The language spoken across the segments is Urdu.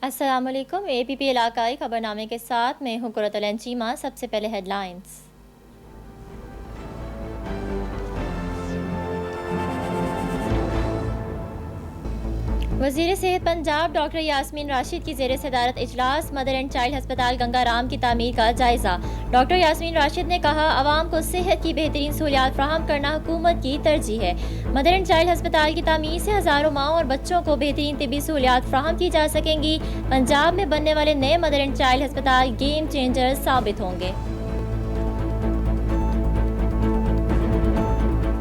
السلام علیکم۔ APP علاقائی خبر نامے کے ساتھ میں ہوں قرۃ العین چیمہ۔ سب سے پہلے ہیڈ لائنز۔ وزیر صحت پنجاب ڈاکٹر یاسمین راشد کی زیر صدارت اجلاس۔ مدر اینڈ چائلڈ ہسپتال گنگا رام کی تعمیر کا جائزہ۔ ڈاکٹر یاسمین راشد نے کہا، عوام کو صحت کی بہترین سہولیات فراہم کرنا حکومت کی ترجیح ہے۔ مدر اینڈ چائلڈ ہسپتال کی تعمیر سے ہزاروں ماؤں اور بچوں کو بہترین طبی سہولیات فراہم کی جا سکیں گی۔ پنجاب میں بننے والے نئے مدر اینڈ چائلڈ ہسپتال گیم چینجر ثابت ہوں گے۔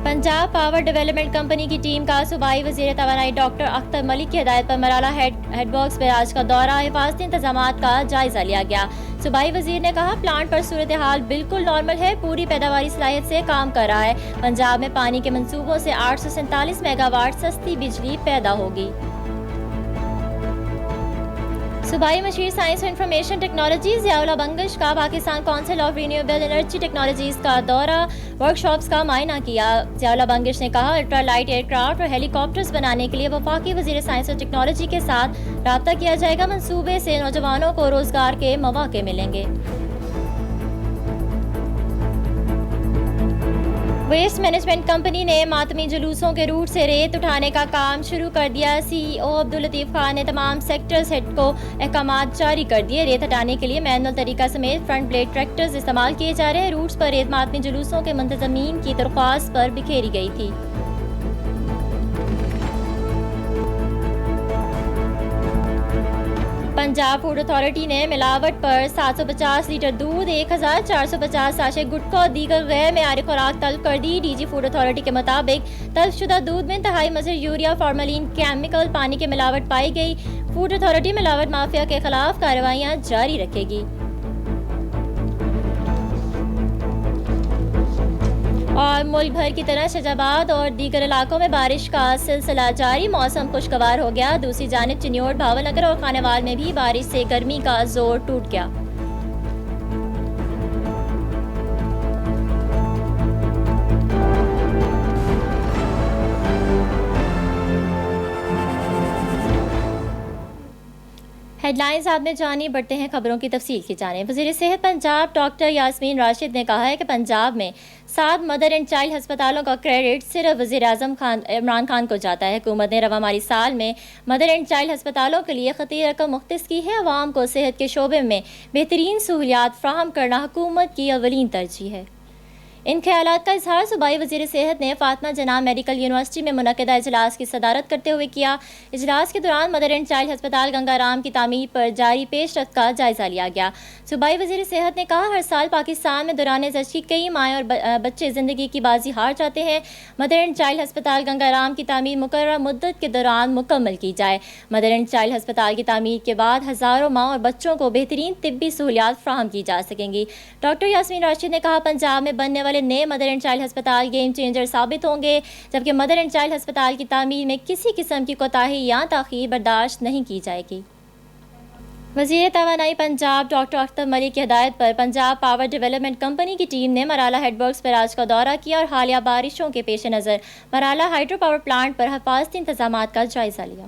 پنجاب پاور ڈیولپمنٹ کمپنی کی ٹیم کا صوبائی وزیر توانائی ڈاکٹر اختر ملک کی ہدایت پر مرالہ ہیڈ ورکس بیراج کا دورہ، حفاظتی انتظامات کا جائزہ لیا گیا۔ صوبائی وزیر نے کہا، پلانٹ پر صورتحال بالکل نارمل ہے، پوری پیداواری صلاحیت سے کام کر رہا ہے۔ پنجاب میں پانی کے منصوبوں سے 847 میگا واٹ سستی بجلی پیدا ہوگی۔ صوبائی مشیر سائنس و انفارمیشن ٹیکنالوجی ضیاء اللہ بنگش کا Pakistan council of renewable energy technologies کا دورہ، ورکشاپس کا معائنہ کیا۔ ضیاء اللہ بنگش نے کہا، الٹرا لائٹ ایئر کرافٹ اور ہیلی کاپٹرز بنانے کے لیے وفاقی وزیر سائنس و ٹیکنالوجی کے ساتھ رابطہ کیا جائے گا۔ منصوبے سے نوجوانوں کو روزگار کے مواقع ملیں گے۔ ویسٹ مینجمنٹ کمپنی نے ماتمی جلوسوں کے روٹ سے ریت اٹھانے کا کام شروع کر دیا۔ CEO عبداللطیف خان نے تمام سیکٹرز ہیڈ کو احکامات جاری کر دیے۔ ریت ہٹانے کے لیے مینول طریقہ سمیت فرنٹ بلیڈ ٹریکٹرز استعمال کیے جا رہے ہیں۔ روٹس پر ریت ماتمی جلوسوں کے منتظمین کی درخواست پر بکھیری گئی تھی۔ پنجاب فوڈ اتھارٹی نے ملاوٹ پر 750 لیٹر دودھ، 1450 ساشے گٹکا اور دیگر غیر معیاری خوراک طلب کر دی۔ DG فوڈ اتھارٹی کے مطابق طلب شدہ دودھ میں انتہائی مضر یوریا فارملین کیمیکل پانی کے ملاوٹ پائی گئی۔ فوڈ اتھارٹی ملاوٹ مافیا کے خلاف کارروائیاں جاری رکھے گی۔ اور ملک بھر کی طرح شہجہار آباد اور دیگر علاقوں میں بارش کا سلسلہ جاری، موسم خوشگوار ہو گیا۔ دوسری جانب چنیوٹ، بھاول نگر اور خانیوال میں بھی بارش سے گرمی کا زور ٹوٹ گیا۔ ہیڈ لائنز آپ نے جانی، بڑھتے ہیں خبروں کی تفصیل کی جانب۔ وزیر صحت پنجاب ڈاکٹر یاسمین راشد نے کہا ہے کہ پنجاب میں 7 مدر اینڈ چائلڈ ہسپتالوں کا کریڈٹ صرف وزیر اعظم عمران خان کو جاتا ہے۔ حکومت نے رواں مالی سال میں مدر اینڈ چائلڈ ہسپتالوں کے لیے خطیر رقم مختص کی ہے۔ عوام کو صحت کے شعبے میں بہترین سہولیات فراہم کرنا حکومت کی اولین ترجیح ہے۔ ان خیالات کا اظہار صوبائی وزیر صحت نے فاطمہ جناح میڈیکل یونیورسٹی میں منعقدہ اجلاس کی صدارت کرتے ہوئے کیا۔ اجلاس کے دوران مدر اینڈ چائلڈ ہسپتال گنگا رام کی تعمیر پر جاری پیش رفت کا جائزہ لیا گیا۔ صوبائی وزیر صحت نے کہا، ہر سال پاکستان میں دوران زچگی کئی مائیں اور بچے زندگی کی بازی ہار جاتے ہیں۔ مدر اینڈ چائلڈ ہسپتال گنگا رام کی تعمیر مقررہ مدت کے دوران مکمل کی جائے۔ مدر اینڈ چائلڈ ہسپتال کی تعمیر کے بعد ہزاروں ماں اور بچوں کو بہترین طبی سہولیات فراہم کی جا سکیں گی۔ ڈاکٹر یاسمین راشد نے کہا، پنجاب میں بننے والے نئے مدر اینڈ چائلڈ ہسپتال گیم چینجر ثابت ہوں گے، جبکہ مدر اینڈ چائلڈ ہسپتال کی تعمیر میں کسی قسم کی کوتاہی یا تاخیر برداشت نہیں کی جائے گی۔ وزیر توانائی پنجاب ڈاکٹر اختر ملک کی ہدایت پر پنجاب پاور ڈیولپمنٹ کمپنی کی ٹیم نے مرالہ ہیڈ ورکس بیراج کا دورہ کیا اور حالیہ بارشوں کے پیش نظر مرالہ ہائیڈرو پاور پلانٹ پر حفاظتی انتظامات کا جائزہ لیا۔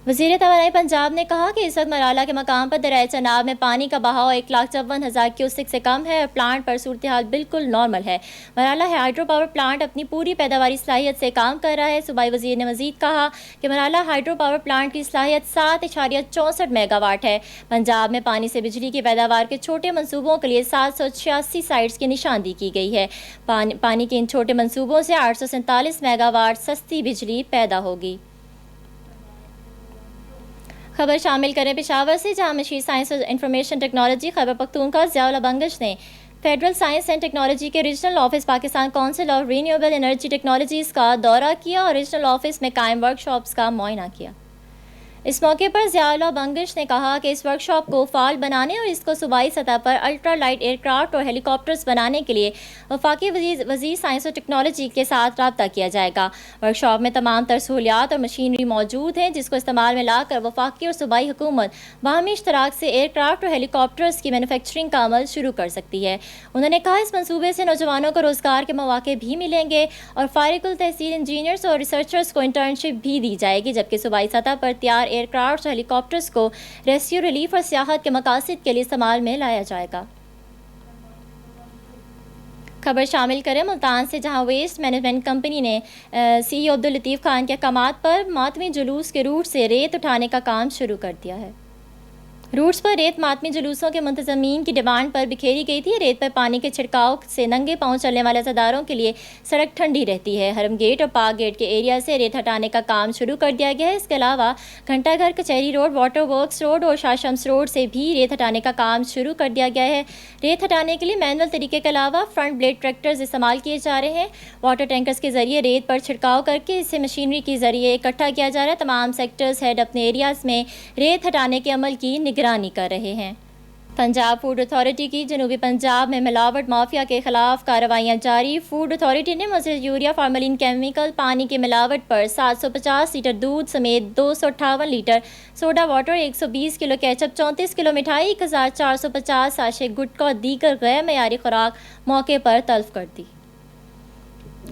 وزیر توانائی پنجاب نے کہا کہ اس وقت مرالہ کے مقام پر دریائے چناب میں پانی کا بہاؤ 1,54,000 کیوسک سے کم ہے اور پلانٹ پر صورتحال بالکل نارمل ہے۔ مرالہ ہائیڈرو پاور پلانٹ اپنی پوری پیداواری صلاحیت سے کام کر رہا ہے۔ صوبائی وزیر نے مزید کہا کہ مرالہ ہائیڈرو پاور پلانٹ کی صلاحیت 7.64 میگا واٹ ہے۔ پنجاب میں پانی سے بجلی کی پیداوار کے چھوٹے منصوبوں کے لیے 786 سائٹس کی نشاندہی کی گئی ہے۔ پانی کے ان چھوٹے منصوبوں سے 847 میگا واٹ سستی بجلی پیدا ہوگی۔ خبر شامل کریں پشاور سے، جہاں مشیر سائنس و انفارمیشن ٹیکنالوجی خیبر پختونخوا ضیاء اللہ بنگش نے فیڈرل سائنس اینڈ ٹیکنالوجی کے regional office Pakistan council of renewable energy technologies کا دورہ کیا اور ریجنل آفس میں قائم ورکشاپس کا معائنہ کیا۔ اس موقع پر ضیاء اللہ بنگش نے کہا کہ اس ورکشاپ کو فعال بنانے اور اس کو صوبائی سطح پر الٹرا لائٹ ایئر کرافٹ اور ہیلی کاپٹرز بنانے کے لیے وفاقی وزیر سائنس و ٹیکنالوجی کے ساتھ رابطہ کیا جائے گا۔ ورکشاپ میں تمام تر سہولیات اور مشینری موجود ہیں، جس کو استعمال میں لا کر وفاقی اور صوبائی حکومت باہمی اشتراک سے ایئر کرافٹ اور ہیلی کاپٹرز کی مینوفیکچرنگ کا عمل شروع کر سکتی ہے۔ انہوں نے کہا، اس منصوبے سے نوجوانوں کو روزگار کے مواقع بھی ملیں گے اور فارغ التحصیل انجینئرز اور ریسرچرز کو انٹرنشپ بھی دی جائے گی، جبکہ صوبائی سطح پر تیار ایئر کرافٹ اور ہیلی کاپٹرز کو ریسکیو، ریلیف اور سیاحت کے مقاصد کے لیے استعمال میں لایا جائے گا۔ خبر شامل کریں ملتان سے، جہاں ویسٹ مینجمنٹ کمپنی نے سی ای او عبداللطیف خان کے احکامات پر ماتمی جلوس کے روٹ سے ریت اٹھانے کا کام شروع کر دیا ہے۔ روٹس پر ریت ماتمی جلوسوں کے منتظمین کی ڈیمانڈ پر بکھیری گئی تھی۔ ریت پر پانی کے چھڑکاؤ سے ننگے پاؤں چلنے والے عزاداروں کے لیے سڑک ٹھنڈی رہتی ہے۔ حرم گیٹ اور پاک گیٹ کے ایریا سے ریت ہٹانے کا کام شروع کر دیا گیا ہے۔ اس کے علاوہ گھنٹہ گھر، کچہری روڈ، واٹر ورکس روڈ اور شاہ شمس روڈ سے بھی ریت ہٹانے کا کام شروع کر دیا گیا ہے۔ ریت ہٹانے کے لیے مینول طریقے کے علاوہ فرنٹ بلیڈ ٹریکٹرز استعمال کیے جا رہے ہیں۔ واٹر ٹینکرز کے ذریعے ریت پر چھڑکاؤ کر کے اسے مشینری کے ذریعے اکٹھا کیا جا رہا ہے۔ تمام سیکٹرز ہیڈ اپنے ایریاز میں ریت ہٹانے کے عمل کی نگرانی کر رہے ہیں۔ پنجاب فوڈ اتھارٹی کی جنوبی پنجاب میں ملاوٹ مافیا کے خلاف کارروائیاں جاری۔ فوڈ اتھارٹی نے مزید یوریا، فارملین کیمیکل، پانی کی ملاوٹ پر 750 لیٹر دودھ سمیت 258 لیٹر سوڈا واٹر، 120 کلو کیچپ، 34 کلو مٹھائی، 1450 ساشے گٹکا اور دیگر غیر معیاری خوراک موقع پر تلف کر دی۔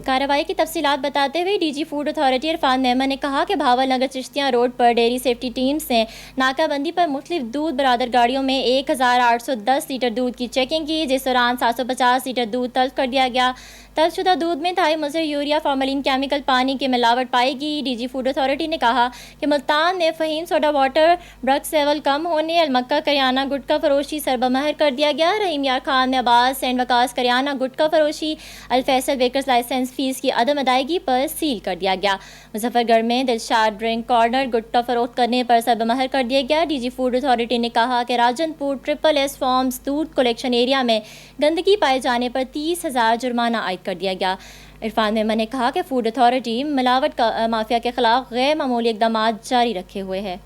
کارروائی کی تفصیلات بتاتے ہوئے D G food authority Irfan Memon نے کہا کہ بھاول نگر چشتیاں روڈ پر ڈیری سیفٹی ٹیمز نے ناکہ بندی پر مختلف دودھ برادر گاڑیوں میں 1810 لیٹر دودھ کی چیکنگ کی، جس دوران 750 لیٹر دودھ تلف کر دیا گیا۔ تلف شدہ دودھ میں انتہائی مضر یوریا، فارملین کیمیکل، پانی کی ملاوٹ پائی گئی۔ ڈی جی فوڈ اتھارٹی نے کہا کہ ملتان میں Faheem soda water drug level کم ہونے، المکہ کریانہ گٹکا فروشی سربمہر کر دیا گیا۔ رحیم یار خان میں عباس سینڈ وکاس کریانہ گٹکا فروشی، الفیصل بیکرز لائسنس فیس کی عدم ادائیگی پر سیل کر دیا گیا۔ مظفر گڑھ میں دلشاد ڈرنک کارنر گٹکا فروخت کرنے پر سربمہر کر دیا گیا۔ ڈی جی فوڈ اتھارٹی نے کہا کہ راجن پور ٹرپل ایس فارمز دودھ کلیکشن ایریا میں گندگی پائے جانے پر 30,000 جرمانہ عائد کر دیا گیا۔ عرفان میمن نے کہا کہ فوڈ اتھارٹی ملاوٹ مافیا کے خلاف غیر معمولی اقدامات جاری رکھے ہوئے ہے۔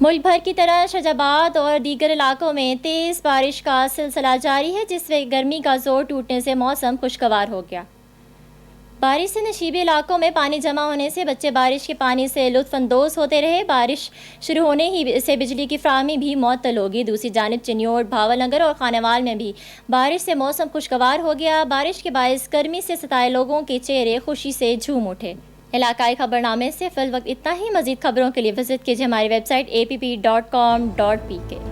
ملک بھر کی طرح شاہ آباد اور دیگر علاقوں میں تیز بارش کا سلسلہ جاری ہے، جس سے گرمی کا زور ٹوٹنے سے موسم خوشگوار ہو گیا۔ بارش سے نشیبی علاقوں میں پانی جمع ہونے سے بچے بارش کے پانی سے لطف اندوز ہوتے رہے۔ بارش شروع ہونے ہی سے بجلی کی فراہمی بھی معطل ہوگی۔ دوسری جانب چنیوٹ، بھاول نگر اور خانیوال میں بھی بارش سے موسم خوشگوار ہو گیا۔ بارش کے باعث گرمی سے ستائے لوگوں کے چہرے خوشی سے جھوم اٹھے۔ علاقائی خبرنامے سے فی الوقت اتنا ہی۔ مزید خبروں کے لیے وزٹ کیجیے ہماری ویب سائٹ app.com.pk۔